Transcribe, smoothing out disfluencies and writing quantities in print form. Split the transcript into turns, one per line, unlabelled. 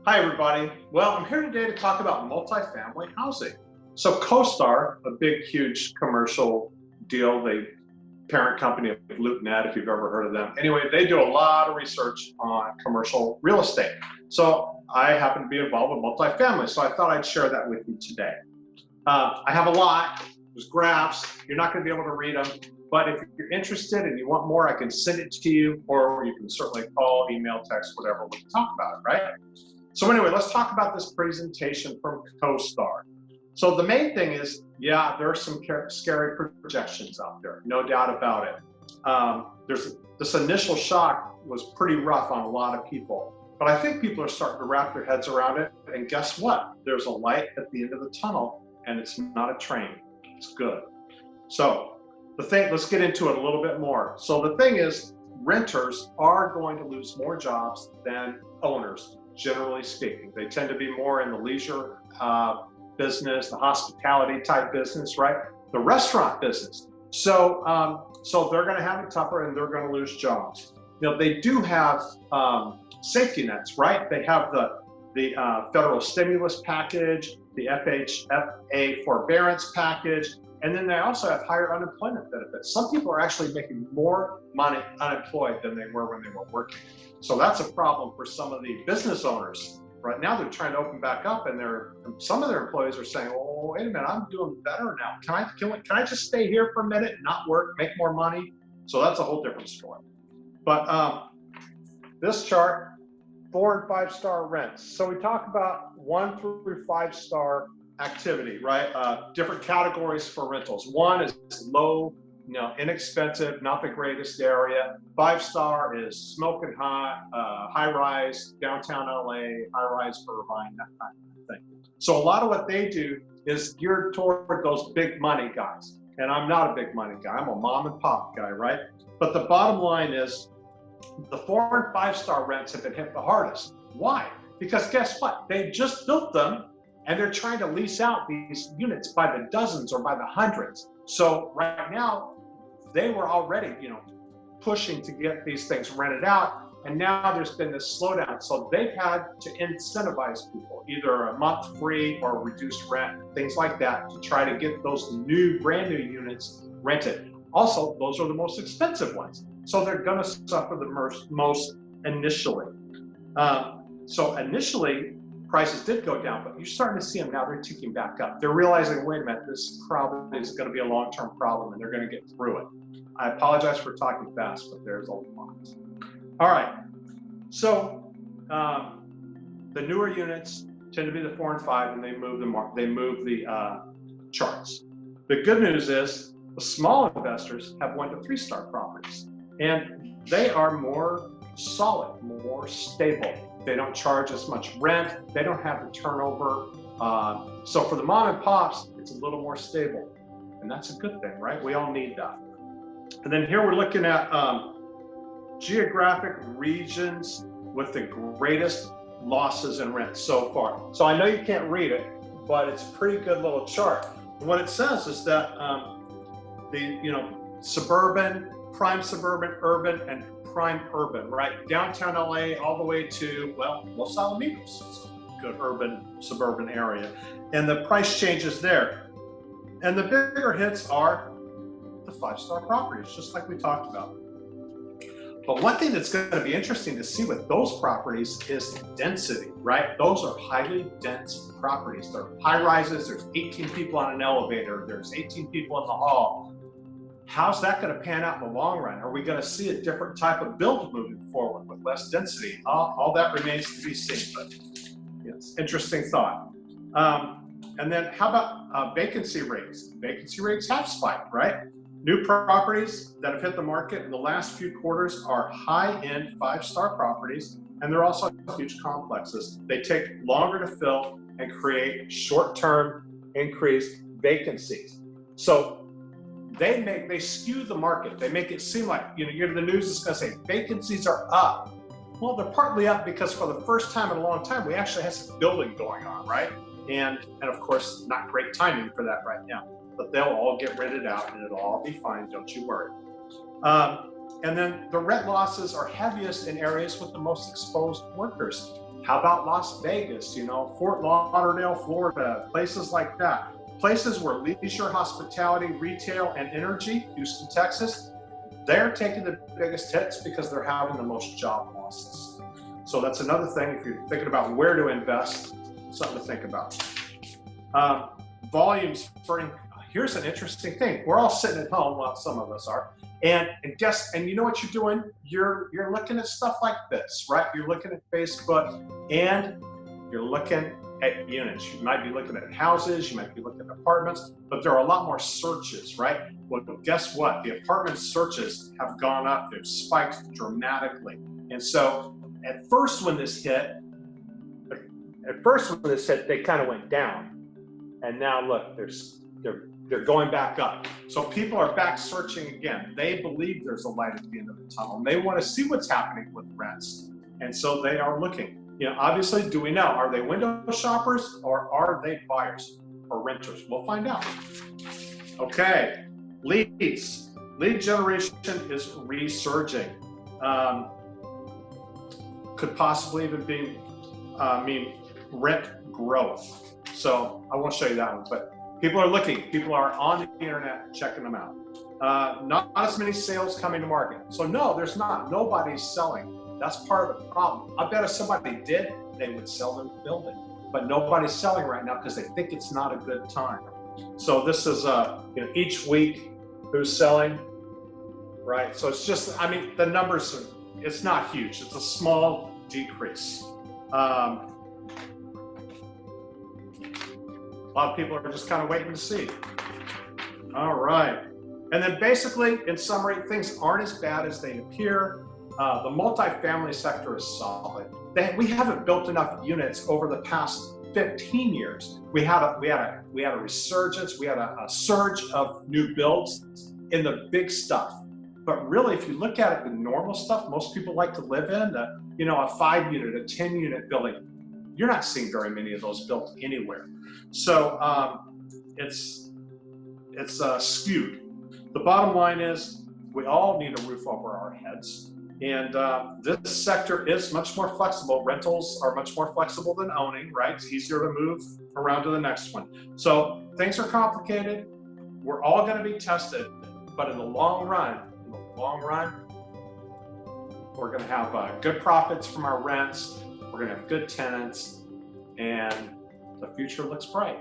Hi, everybody. Well, I'm here today to talk about multifamily housing. So, CoStar, a big, huge commercial deal, the parent company of LoopNet, if you've ever heard of them. Anyway, they do a lot of research on commercial real estate. So, I happen to be involved with multifamily, so I thought I'd share that with you today. I have a lot. There's graphs. You're not going to be able to read them. But if you're interested and you want more, I can send it to you, or you can certainly call, email, text, whatever. We can talk about it, right? So anyway, let's talk about this presentation from CoStar. So the main thing is, yeah, there are some scary projections out there, no doubt about it. There's this initial shock was pretty rough on a lot of people, but I think people are starting to wrap their heads around it. And guess what? There's a light at the end of the tunnel, and it's not a train. It's good. So let's get into it a little bit more. So the thing is, renters are going to lose more jobs than owners. Generally speaking, they tend to be more in the leisure business, the hospitality type business, right? The restaurant business. So they're going to have it tougher, and they're going to lose jobs. You know, they do have safety nets, right? They have the federal stimulus package, the FHFA forbearance package, and then they also have higher unemployment benefits. Some people are actually making more money unemployed than they were when they were working. So that's a problem for some of the business owners. Right now they're trying to open back up, and some of their employees are saying, "Oh, wait a minute, I'm doing better now. Can I just stay here for a minute and not work, make more money?" So that's a whole different story. But this chart, 4 and 5 star rents. So we talk about 1 through 5 star activity, right? Different categories for rentals. 1 is low, inexpensive, not the greatest area. 5 star is smoking hot, high rise, downtown LA, high rise Irvine, that kind of thing. So a lot of what they do is geared toward those big money guys. And I'm not a big money guy. I'm a mom and pop guy, right? But the bottom line is the 4 and 5 star rents have been hit the hardest. Why? Because guess what? They just built them, and they're trying to lease out these units by the dozens or by the hundreds. So right now, they were already, pushing to get these things rented out, and now there's been this slowdown. So they've had to incentivize people, either a month free or reduced rent, things like that, to try to get those brand new units rented. Also, those are the most expensive ones, so they're going to suffer the most initially. So initially, prices did go down, but you're starting to see them now. They're ticking back up. They're realizing, wait a minute, this probably is going to be a long-term problem, and they're going to get through it. I apologize for talking fast, but there's a lot. All right. So the newer units tend to be the 4 and 5, and they move the charts. The good news is the small investors have 1 to 3 star properties, and they are more solid, more stable. They don't charge as much rent. They don't have the turnover. So for the mom and pops, it's a little more stable. And that's a good thing, right? We all need that. And then here we're looking at geographic regions with the greatest losses in rent so far. So I know you can't read it, but it's a pretty good little chart. And what it says is that suburban, prime suburban, urban, and prime urban, right? Downtown LA all the way to, Los Alamitos. It's a good urban, suburban area. And the price changes there. And the bigger hits are the 5 star properties, just like we talked about. But one thing that's going to be interesting to see with those properties is the density, right? Those are highly dense properties. They're high rises. There's 18 people on an elevator. There's 18 people in the hall. How's that going to pan out in the long run? Are we going to see a different type of build moving forward with less density? All that remains to be seen, but yes, interesting thought. And then how about vacancy rates? Vacancy rates have spiked, right? New properties that have hit the market in the last few quarters are high-end 5 star properties, and they're also huge complexes. They take longer to fill and create short-term increased vacancies. So they skew the market. They make it seem like, the news is going to say vacancies are up. Well, they're partly up because for the first time in a long time, we actually have some building going on, right? And of course, not great timing for that right now, but they'll all get rented out and it'll all be fine. Don't you worry. And then the rent losses are heaviest in areas with the most exposed workers. How about Las Vegas, Fort Lauderdale, Florida, places like that. Places where leisure, hospitality, retail, and energy, Houston, Texas, they're taking the biggest hits because they're having the most job losses. So that's another thing, if you're thinking about where to invest, something to think about. Volumes here's an interesting thing. We're all sitting at home, well, some of us are, and you know what you're doing? You're looking at stuff like this, right? You're looking at Facebook and you're looking at units. You might be looking at houses, you might be looking at apartments, but there are a lot more searches, right? Well, guess what? The apartment searches have gone up. They've spiked dramatically. And so at first when this hit, they kind of went down. And now look, they're going back up. So people are back searching again. They believe there's a light at the end of the tunnel. And they want to see what's happening with rents. And so they are looking. Obviously, do we know, are they window shoppers or are they buyers or renters? We'll find out. Okay, leads. Lead generation is resurging. Could possibly even mean rent growth. So I won't show you that one, but people are looking. People are on the internet checking them out. Not as many sales coming to market. So no, there's not. Nobody's selling. That's part of the problem. I bet if somebody did, they would sell their building. But nobody's selling right now because they think it's not a good time. So this is each week who's selling, right? So it's just, the numbers, it's not huge. It's a small decrease. A lot of people are just kind of waiting to see. All right. And then basically, in summary, things aren't as bad as they appear. The multifamily sector is solid. We haven't built enough units over the past 15 years. We had a resurgence. We had a surge of new builds in the big stuff. But really, if you look at it, the normal stuff most people like to live in, a 5-unit, a 10-unit building, you're not seeing very many of those built anywhere. So it's skewed. The bottom line is we all need a roof over our heads. And this sector is much more flexible. Rentals are much more flexible than owning, right? It's easier to move around to the next one. So things are complicated. We're all going to be tested, but in the long run, we're going to have good profits from our rents. We're going to have good tenants, and the future looks bright.